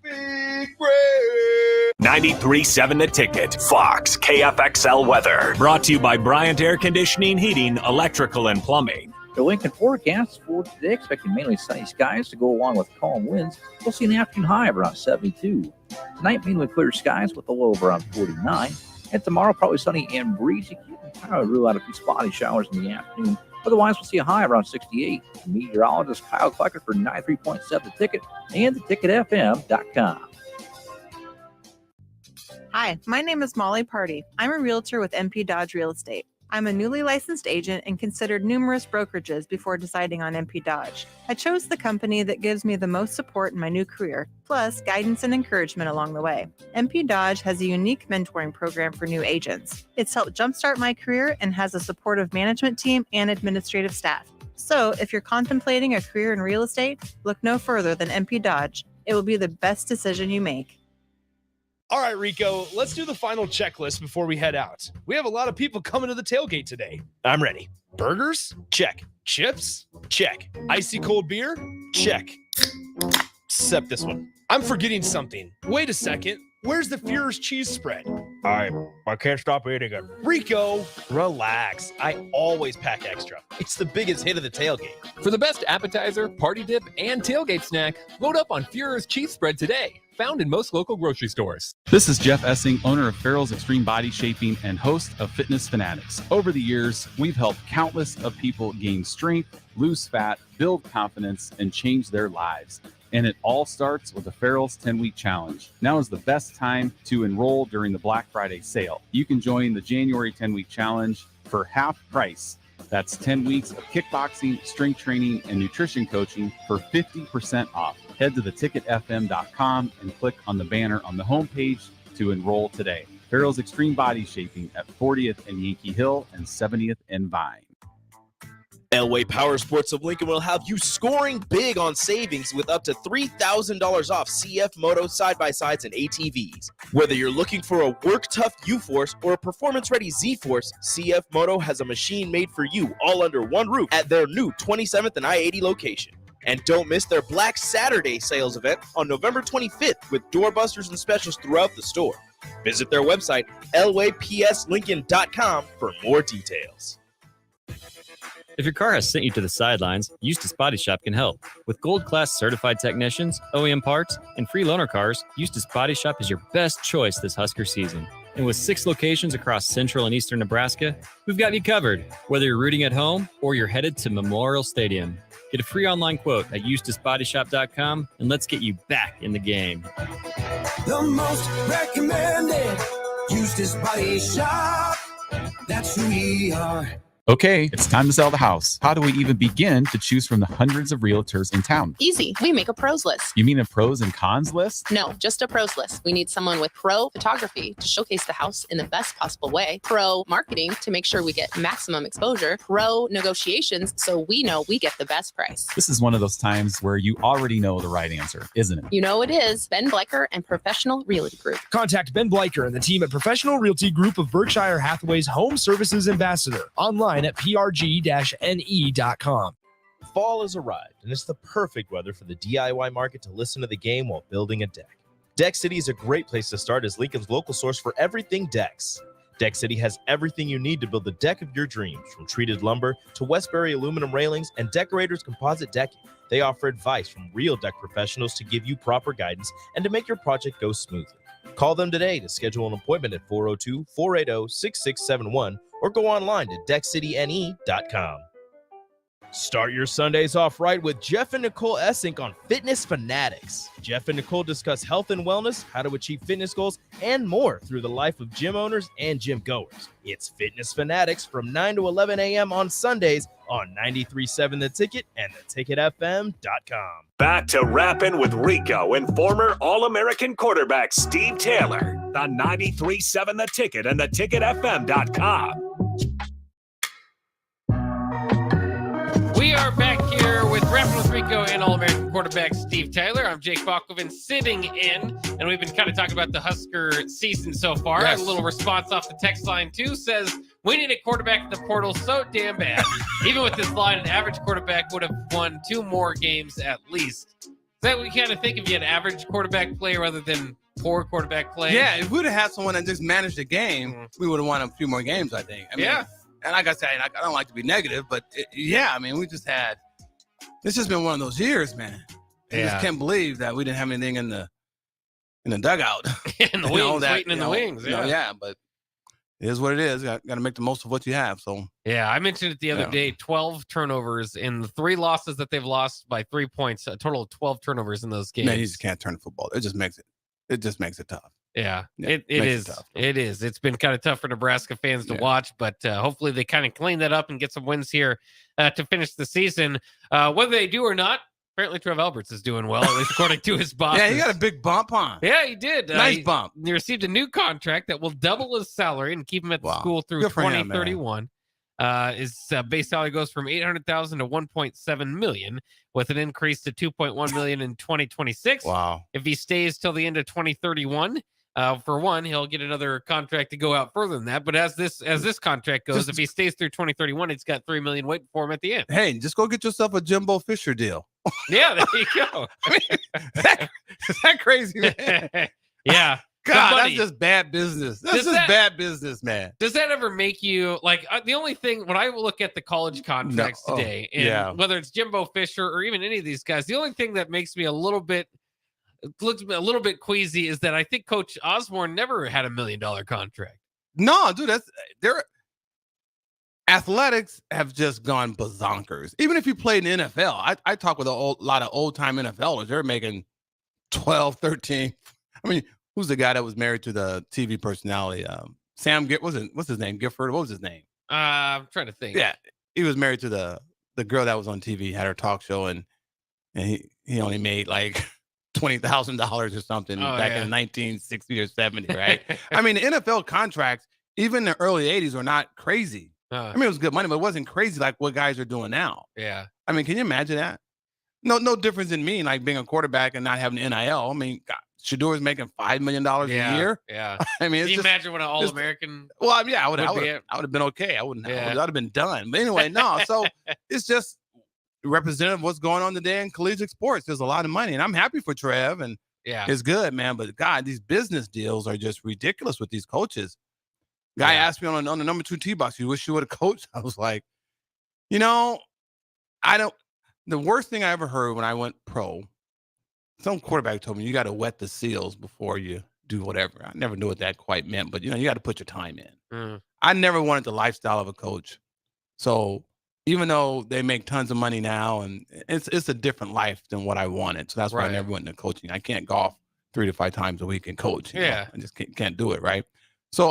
big Brandt! 93.7 The Ticket, Fox, KFXL weather. Brought to you by Bryant Air Conditioning, Heating, Electrical, and Plumbing. The Lincoln forecast for today, expecting mainly sunny skies to go along with calm winds. We'll see an afternoon high of around 72. Tonight, mainly clear skies with a low of around 49. And tomorrow, probably sunny and breezy. You can kind of rule out a few spotty showers in the afternoon. Otherwise, we'll see a high of around 68. Meteorologist Kyle Clucker for 93.7 The Ticket and theticketfm.com. Hi, my name is Molly Party. I'm a realtor with MP Dodge Real Estate. I'm a newly licensed agent and considered numerous brokerages before deciding on MP Dodge. I chose the company that gives me the most support in my new career, plus guidance and encouragement along the way. MP Dodge has a unique mentoring program for new agents. It's helped jumpstart my career and has a supportive management team and administrative staff. So if you're contemplating a career in real estate, look no further than MP Dodge. It will be the best decision you make. All right, Rico, let's do the final checklist before we head out. We have a lot of people coming to the tailgate today. I'm ready. Burgers? Check. Chips? Check. Icy cold beer? Check. Except this one. I'm forgetting something. Wait a second. Where's the Führer's cheese spread? I can't stop eating it. Rico, relax. I always pack extra. It's the biggest hit of the tailgate. For the best appetizer, party dip, and tailgate snack, load up on Führer's cheese spread today. Found in most local grocery stores. This is Jeff Essing, owner of Farrell's Extreme Body Shaping and host of Fitness Fanatics. Over the years, we've helped countless of people gain strength, lose fat, build confidence, and change their lives. And it all starts with the Farrell's 10-week challenge. Now is the best time to enroll during the Black Friday sale. You can join the January 10-week challenge for half price. That's 10 weeks of kickboxing, strength training, and nutrition coaching for 50% off. Head to theticketfm.com and click on the banner on the homepage to enroll today. Farrell's Extreme Body Shaping at 40th and Yankee Hill and 70th and Vine. Elway Power Sports of Lincoln will have you scoring big on savings with up to $3,000 off CF Moto side-by-sides and ATVs. Whether you're looking for a work-tough U-Force or a performance-ready Z-Force, CF Moto has a machine made for you all under one roof at their new 27th and I-80 location. And don't miss their Black Saturday sales event on November 25th with doorbusters and specials throughout the store. Visit their website, elwaypslincoln.com, for more details. If your car has sent you to the sidelines, Eustace Body Shop can help. With gold-class certified technicians, OEM parts, and free loaner cars, Eustace Body Shop is your best choice this Husker season. And with 6 locations across central and eastern Nebraska, we've got you covered, whether you're rooting at home or you're headed to Memorial Stadium. Get a free online quote at EustaceBodyShop.com, and let's get you back in the game. The most recommended Eustace Body Shop. That's who we are. Okay, it's time to sell the house. How do we even begin to choose from the hundreds of realtors in town? Easy. We make a pros list. You mean a pros and cons list? No, just a pros list. We need someone with pro photography to showcase the house in the best possible way, pro marketing to make sure we get maximum exposure, pro negotiations so we know we get the best price. This is one of those times where you already know the right answer, isn't it? You know it is. Ben Bleicher and Professional Realty Group. Contact Ben Bleicher and the team at Professional Realty Group of Berkshire Hathaway's Home Services Ambassador. Online at prg-ne.com. Fall has arrived, and it's the perfect weather for the DIY market to listen to the game while building a deck. Deck City is a great place to start as Lincoln's local source for everything decks. Deck City has everything you need to build the deck of your dreams, from treated lumber to Westbury aluminum railings and Decorators composite decking. They offer advice from real deck professionals to give you proper guidance and to make your project go smoothly. Call them today to schedule an appointment at 402-480-6671 or go online to deckcityne.com. Start your Sundays off right with Jeff and Nicole Essink on Fitness Fanatics. Jeff and Nicole discuss health and wellness, how to achieve fitness goals, and more through the life of gym owners and gym goers. It's Fitness Fanatics from 9 to 11 a.m. on Sundays on 93.7 The Ticket and theticketfm.com. Back to Rappin' with Rico and former All-American quarterback Steve Taylor on 93.7 The Ticket and theticketfm.com. We are back here with Rappin' with Rico and All-American quarterback Steve Taylor. I'm Jake Bachman sitting in, and we've been kind of talking about the Husker season so far. Yes. I have a little response off the text line, too, says, we need a quarterback in the portal so damn bad. Even with this line, an average quarterback would have won 2 more games at least. Is that what you kind of think if you had average quarterback play rather than poor quarterback play? Yeah, if we would have had someone that just managed the game, we would have won a few more games, I think. I mean, yeah. And like I said, I don't like to be negative, but we just had, it's just been one of those years, man. I just can't believe that we didn't have anything in the dugout. In the wings, waiting in the wings. Yeah, but it is what it is. Got to make the most of what you have. So yeah, I mentioned it the other day, 12 turnovers in the 3 losses that they've lost by 3 points, a total of 12 turnovers in those games. Man, you just can't turn the football. It just makes it tough. Yeah, it is. It is. It's been kind of tough for Nebraska fans to watch, but hopefully they kind of clean that up and get some wins here to finish the season. Whether they do or not, apparently Trev Alberts is doing well, at least according to his boss. Yeah, he got a big bump, huh? Yeah, he did. Nice bump. He received a new contract that will double his salary and keep him at the school through 2031. His base salary goes from $800,000 to $1.7 million, with an increase to $2.1 million in 2026. Wow! If he stays till the end of 2031. For one, he'll get another contract to go out further than that. But as this contract goes, if he stays through 2031, he's got $3 million waiting for him at the end. Hey, just go get yourself a Jimbo Fisher deal. Yeah, there you go. I mean, is that crazy, man? Yeah. God, that's just bad business. That's just bad business, man. Does that ever make you like the only thing when I look at the college contracts today, and whether it's Jimbo Fisher or even any of these guys, the only thing that makes me a little bit queasy is that I think Coach Osborne never had $1 million contract. No, dude, their athletics have just gone bazonkers. Even if you played in the NFL, I talk with a lot of old-time NFLers. They're making 12, 13. I mean, who's the guy that was married to the TV personality? Sam, what's his name? Gifford? What was his name? I'm trying to think. Yeah, he was married to the girl that was on TV, had her talk show, and he only made like $20,000 or something back in 1960 or 70, right? I mean, the NFL contracts, even in the early 80s, were not crazy. I mean, it was good money, but it wasn't crazy like what guys are doing now. Yeah. I mean, can you imagine that? No difference in me, like being a quarterback and not having NIL. I mean, God, Shador's making $5 million a year. Yeah. I mean, can you imagine what an All-American? Well, yeah, I would have been okay. I would have been done. But anyway, no. So it's just representative of what's going on today in collegiate sports. There's a lot of money, and I'm happy for Trev, and it's good, man. But God, these business deals are just ridiculous with these coaches. Guy asked me on the number 2 tee box, you wish you would have coached? I was like, the worst thing I ever heard when I went pro, some quarterback told me you got to wet the seals before you do whatever. I never knew what that quite meant, but you got to put your time in. I never wanted the lifestyle of a coach. So even though they make tons of money now, and it's a different life than what I wanted. So that's why I never went into coaching. I can't golf 3 to 5 times a week and coach. You know? I just can't do it, right? So,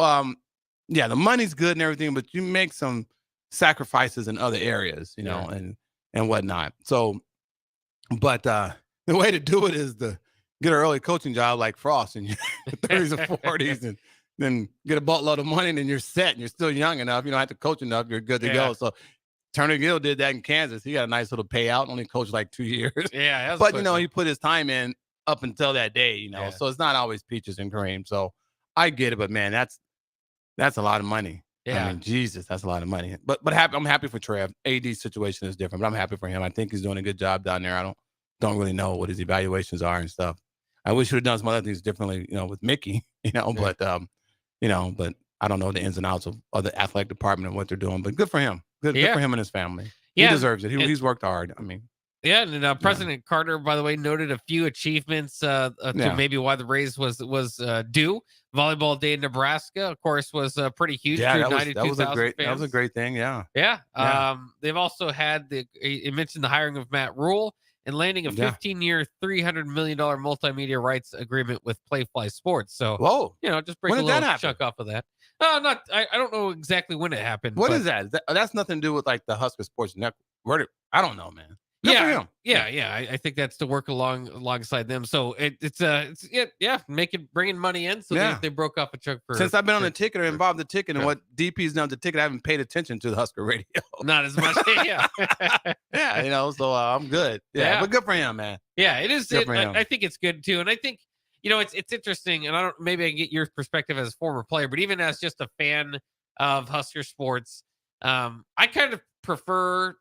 the money's good and everything, but you make some sacrifices in other areas, and whatnot. So, but the way to do it is to get an early coaching job like Frost in your 30s or 40s, and then get a buttload of money, and then you're set, and you're still young enough. You don't have to coach enough. You're good to go. So Turner Gill did that in Kansas. He got a nice little payout, only coached like 2 years. Yeah. But, he put his time in up until that day, so it's not always peaches and cream. So I get it, but man, that's a lot of money. Yeah. I mean, Jesus, that's a lot of money. But I'm happy for Trev. AD's situation is different, but I'm happy for him. I think he's doing a good job down there. I don't really know what his evaluations are and stuff. I wish he would have done some other things differently, with Mickey, but but I don't know the ins and outs of the athletic department and what they're doing. But good for him. Good for him and his family. He deserves it. He's worked hard. I mean. Yeah, and President Carter, by the way, noted a few achievements to maybe why the raise was due. Volleyball Day in Nebraska, of course, was pretty huge. Yeah, that was a great thing. Yeah. Yeah. They've also had you mentioned the hiring of Matt Rule and landing a 15-year, $300 million multimedia rights agreement with Playfly Sports. So, just break a little chunk off of that. I don't know exactly when it happened. What is that? That's nothing to do with like the Husker Sports Network. I don't know, man. Good for him. I think that's to work alongside them. So it's bringing money in. So they broke off a chunk for. Since I've been on the ticket or involved in the ticket and what DP's done with the ticket, I haven't paid attention to the Husker radio. Not as much. So I'm good. But good for him, man. Yeah, it is. I think it's good too, and I think it's interesting. And maybe I can get your perspective as a former player, but even as just a fan of Husker sports, I kind of prefer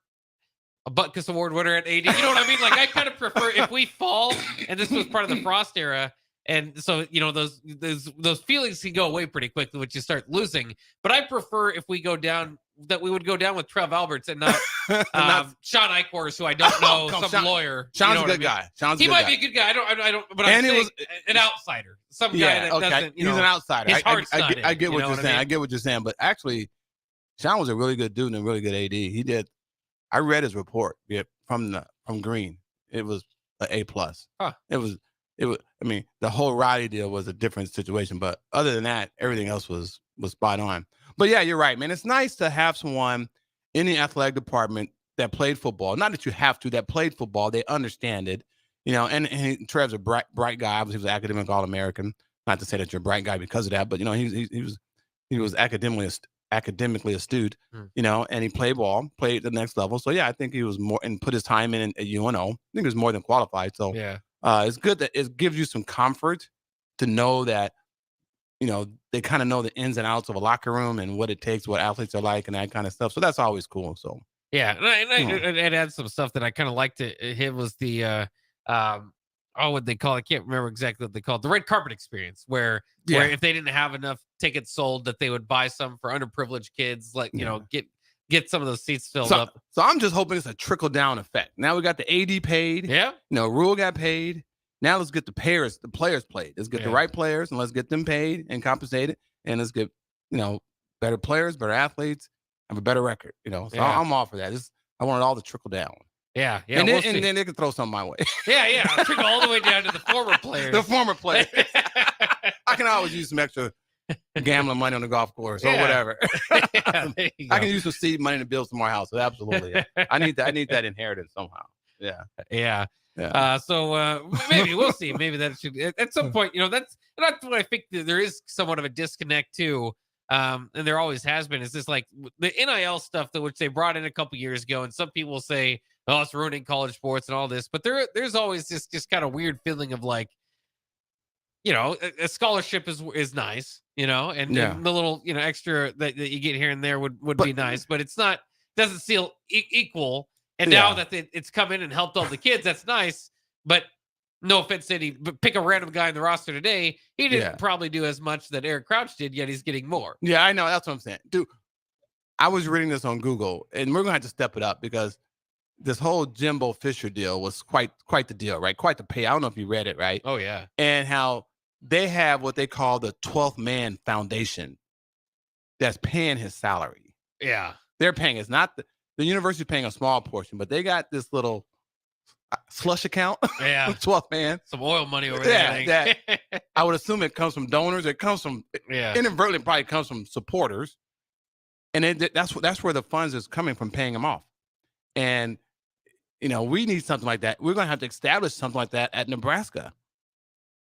a Butkus Award winner at AD. You know what I mean? Like, I kind of prefer if we fall, and this was part of the Frost era, and so those feelings can go away pretty quickly once you start losing. But I prefer if we go down that we would go down with Trev Alberts and not Sean Eichhorst, who I don't know, lawyer. Sean's a good guy. He might be a good guy. I don't. But I'm saying an outsider, some guy that doesn't. He's an outsider. I get what you're saying. I mean? I get what you're saying. But actually, Sean was a really good dude and a really good AD. He did. I read his report from Green. It was an A+. It was. I mean, the whole Roddy deal was a different situation, but other than that, everything else was spot on. But yeah, you're right, man. It's nice to have someone in the athletic department that played football. Not that you have to. That played football. They understand it, And Trev's a bright guy. Obviously, he was an academic All-American. Not to say that you're a bright guy because of that, but he was academically astute, and he played at the next level. So yeah, I think he was more and put his time in at UNO. I think he was more than qualified. So it's good that it gives you some comfort to know that, they kind of know the ins and outs of a locker room and what it takes, what athletes are like and that kind of stuff. So that's always cool. So yeah. And I add some stuff that I kind of liked to him was the, what they call it? I can't remember exactly what they call it. The red carpet experience, where if they didn't have enough tickets sold, that they would buy some for underprivileged kids, get some of those seats filled up. So I'm just hoping it's a trickle down effect. Now we got the AD paid. Yeah. Rule got paid. Now let's get the players paid. Let's get the right players and let's get them paid and compensated. And let's get, better players, better athletes, have a better record, So I'm all for that. I want it all to trickle down. Yeah. And then they can throw something my way. Yeah. Trickle all the way down to the former players. The former players. I can always use some extra gambling money on the golf course or whatever. I can use some seed money to build some more houses. Absolutely. I need that inheritance somehow. Yeah. So maybe we'll see. Maybe that should at some point. That's what I think. There is somewhat of a disconnect too. And there always has been. Is this like the NIL stuff which they brought in a couple years ago, and some people say, "Oh, it's ruining college sports and all this," but there's always this just kind of weird feeling of like, a scholarship is nice, and the little extra that you get here and there would be nice, but it's not doesn't feel equal. And now that it's come in and helped all the kids, that's nice. But no offense to any, but pick a random guy in the roster today. He didn't probably do as much that Eric Crouch did, yet he's getting more. Yeah, I know. That's what I'm saying. Dude, I was reading this on Google, and we're going to have to step it up because this whole Jimbo Fisher deal was quite the deal, right? Quite the pay. I don't know if you read it, right? Oh, yeah. And how they have what they call the 12th Man Foundation that's paying his salary. Yeah. They're paying. It's not the university's paying a small portion, but they got this little slush account. Yeah. 12th man. Some oil money over there. That I would assume it comes from donors. It comes from inadvertently probably comes from supporters. And that's where the funds is coming from, paying them off. And, we need something like that. We're going to have to establish something like that at Nebraska.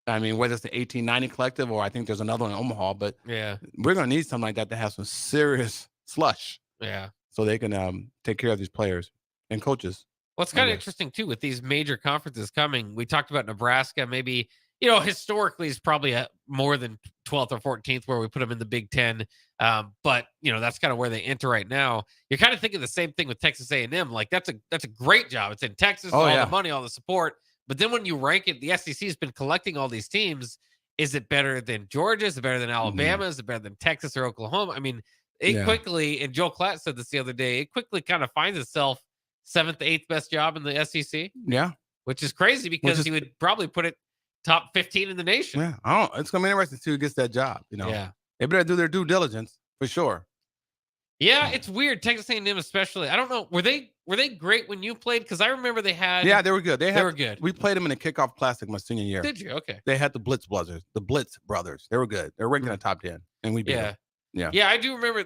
I mean, whether it's the 1890 Collective or I think there's another one in Omaha, but yeah, we're going to need something like that to have some serious slush. Yeah. So they can take care of these players and coaches. Well, it's kind of interesting, too, with these major conferences coming. We talked about Nebraska, maybe, historically is probably more than 12th or 14th where we put them in the Big Ten. But, that's kind of where they enter right now. You're kind of thinking the same thing with Texas A&M. Like, that's a great job. It's in Texas, all the money, all the support. But then when you rank it, the SEC has been collecting all these teams. Is it better than Georgia? Is it better than Alabama? Is it better than Texas or Oklahoma? I mean, it quickly, and Joel Klatt said this the other day, it quickly kind of finds itself 7th, 8th best job in the SEC. Yeah. Which is crazy because you would probably put it top 15 in the nation. Yeah. It's going to be interesting to see who gets that job. Yeah. They better do their due diligence for sure. Yeah, it's weird. Texas A&M especially. I don't know. Were they great when you played? Because I remember they had. Yeah, they were good. They were good. We played them in the kickoff classic my senior year. Did you? Okay. They had the Blitz brothers. They were good. They were ranked in the top 10, and we beat them. Yeah, I do remember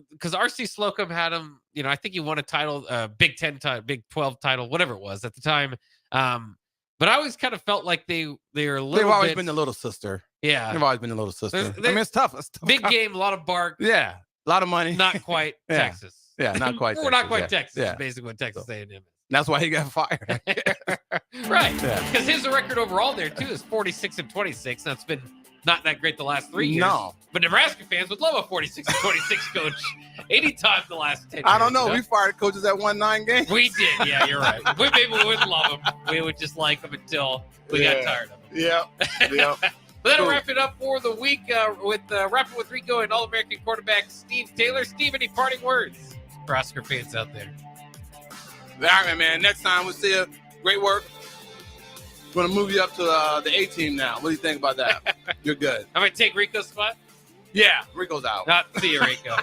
because R.C. Slocum had them. I think he won a title, Big 10 title, Big 12 title, whatever it was at the time. But I always kind of felt like they were a little. They've always been the little sister. Yeah, they've always been the little sister. I mean, it's tough. It's tough. Big game, a lot of bark. Yeah, a lot of money. Not quite Texas. Yeah, not quite. We're not quite Texas. Yeah. Is basically what Texas A&M is. That's why he got fired. Right. Because his record overall there too is 46-26. That's been not that great the last 3 years. No. But Nebraska fans would love a 46-26 coach anytime the last 10 years. I don't know. We fired coaches that won 9 games. We did. Yeah, you're right. Maybe we wouldn't love them. We would just like them until we got tired of them. Yeah. But that'll wrap it up for the week with Rappin with Rico and All-American quarterback Steve Taylor. Steve, any parting words for Oscar fans out there? All right, man. Next time we'll see you. Great work. We're going to move you up to the A team now. What do you think about that? You're good. I'm going to take Rico's spot? Yeah, Rico's out. See you, Rico.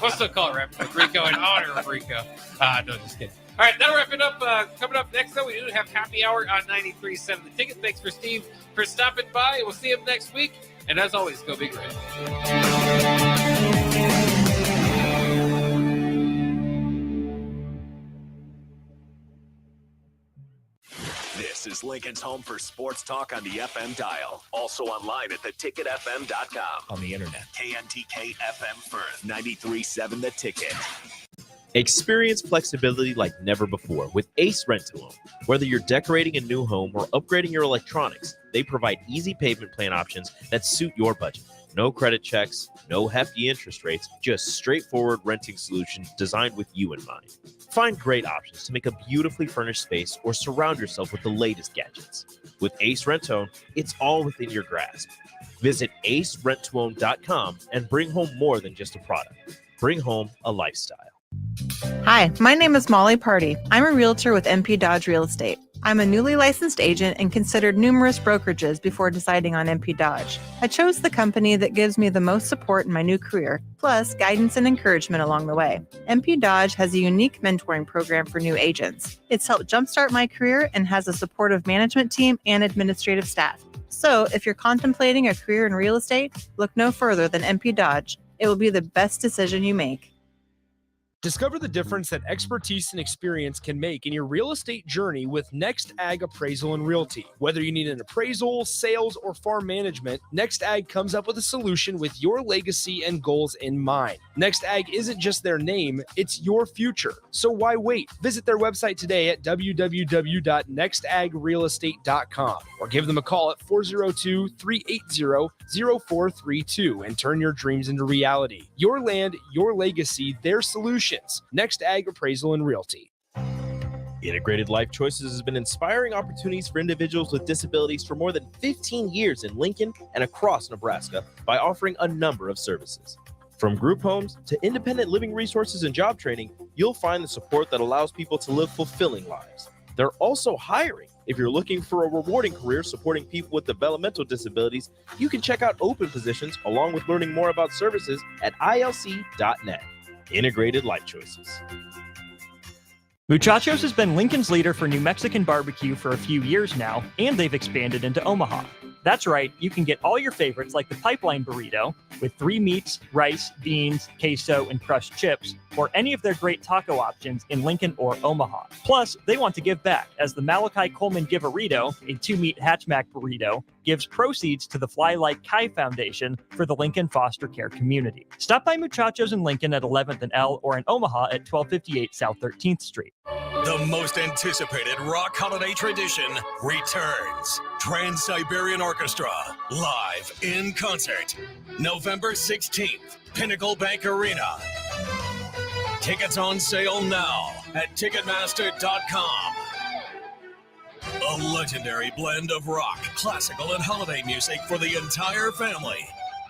We'll still call it Rappin with Rico in honor of Rico. No, just kidding. All right, that'll wrap it up. Coming up next, though, we do have Happy Hour on 93.7 The Ticket. Thanks for Steve for stopping by. We'll see him next week. And as always, go Big Red. This is Lincoln's home for sports talk on the FM dial. Also online at theticketfm.com. On the internet. KNTK FM Firth, 93.7 The Ticket. Experience flexibility like never before with Ace Rent-to-Own. Whether you're decorating a new home or upgrading your electronics, they provide easy payment plan options that suit your budget. No credit checks, no hefty interest rates, just straightforward renting solutions designed with you in mind. Find great options to make a beautifully furnished space or surround yourself with the latest gadgets. With Ace Rent-to-Own, it's all within your grasp. Visit acerentoown.com and bring home more than just a product. Bring home a lifestyle. Hi, my name is Molly Party. I'm a realtor with MP Dodge Real Estate. I'm a newly licensed agent and considered numerous brokerages before deciding on MP Dodge. I chose the company that gives me the most support in my new career, plus guidance and encouragement along the way. MP Dodge has a unique mentoring program for new agents. It's helped jumpstart my career and has a supportive management team and administrative staff. So if you're contemplating a career in real estate, look no further than MP Dodge. It will be the best decision you make. Discover the difference that expertise and experience can make in your real estate journey with Next Ag Appraisal and Realty. Whether you need an appraisal, sales, or farm management, Next Ag comes up with a solution with your legacy and goals in mind. Next Ag isn't just their name, it's your future. So why wait? Visit their website today at www.nextagrealestate.com or give them a call at 402-380-0432 and turn your dreams into reality. Your land, your legacy, their solution. Next Ag Appraisal and Realty. Integrated Life Choices has been inspiring opportunities for individuals with disabilities for more than 15 years in Lincoln and across Nebraska by offering a number of services. From group homes to independent living resources and job training, you'll find the support that allows people to live fulfilling lives. They're also hiring. If you're looking for a rewarding career supporting people with developmental disabilities, you can check out open positions along with learning more about services at ilc.net. Integrated Life Choices. Muchachos has been Lincoln's leader for New Mexican barbecue for a few years now, and they've expanded into Omaha. That's right, you can get all your favorites like the pipeline burrito with 3 meats, rice, beans, queso, and crushed chips, or any of their great taco options in Lincoln or Omaha. Plus, they want to give back, as the Malachi Coleman Giverito, a 2-meat hatchback burrito, gives proceeds to the Fly Like Kai Foundation for the Lincoln foster care community. Stop by Muchachos in Lincoln at 11th and L or in Omaha at 1258 South 13th Street. The most anticipated rock holiday tradition returns. Trans-Siberian Orchestra, live in concert. November 16th, Pinnacle Bank Arena. Tickets on sale now at Ticketmaster.com. A legendary blend of rock, classical, and holiday music for the entire family.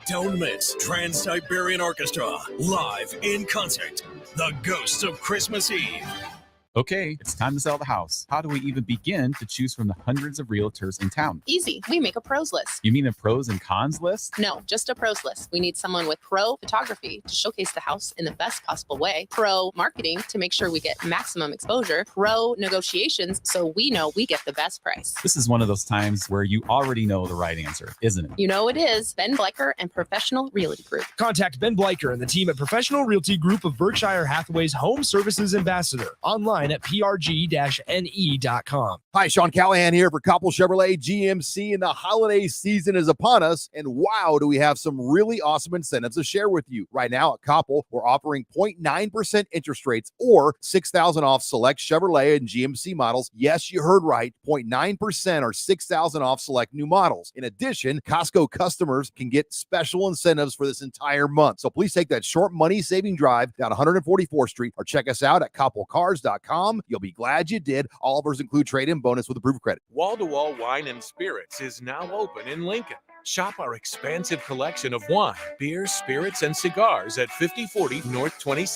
Don't miss Trans-Siberian Orchestra, live in concert. The Ghosts of Christmas Eve. Okay, it's time to sell the house. How do we even begin to choose from the hundreds of realtors in town? Easy. We make a pros list. You mean a pros and cons list? No, just a pros list. We need someone with pro photography to showcase the house in the best possible way, pro marketing to make sure we get maximum exposure, pro negotiations so we know we get the best price. This is one of those times where you already know the right answer, isn't it? You know it is. Ben Bleicher and Professional Realty Group. Contact Ben Bleicher and the team at Professional Realty Group of Berkshire Hathaway's Home Services Ambassador. Online at prg-ne.com. Hi, Sean Callahan here for Koppel Chevrolet GMC, and the holiday season is upon us. And wow, do we have some really awesome incentives to share with you. Right now at Koppel, we're offering 0.9% interest rates or $6,000 off select Chevrolet and GMC models. Yes, you heard right. 0.9% or $6,000 off select new models. In addition, Costco customers can get special incentives for this entire month. So please take that short money-saving drive down 144th Street or check us out at koppelcars.com. You'll be glad you did. All offers include trade-in bonus with approved credit. Wall-to-Wall Wine and Spirits is now open in Lincoln. Shop our expansive collection of wine, beer, spirits, and cigars at 5040 North 27th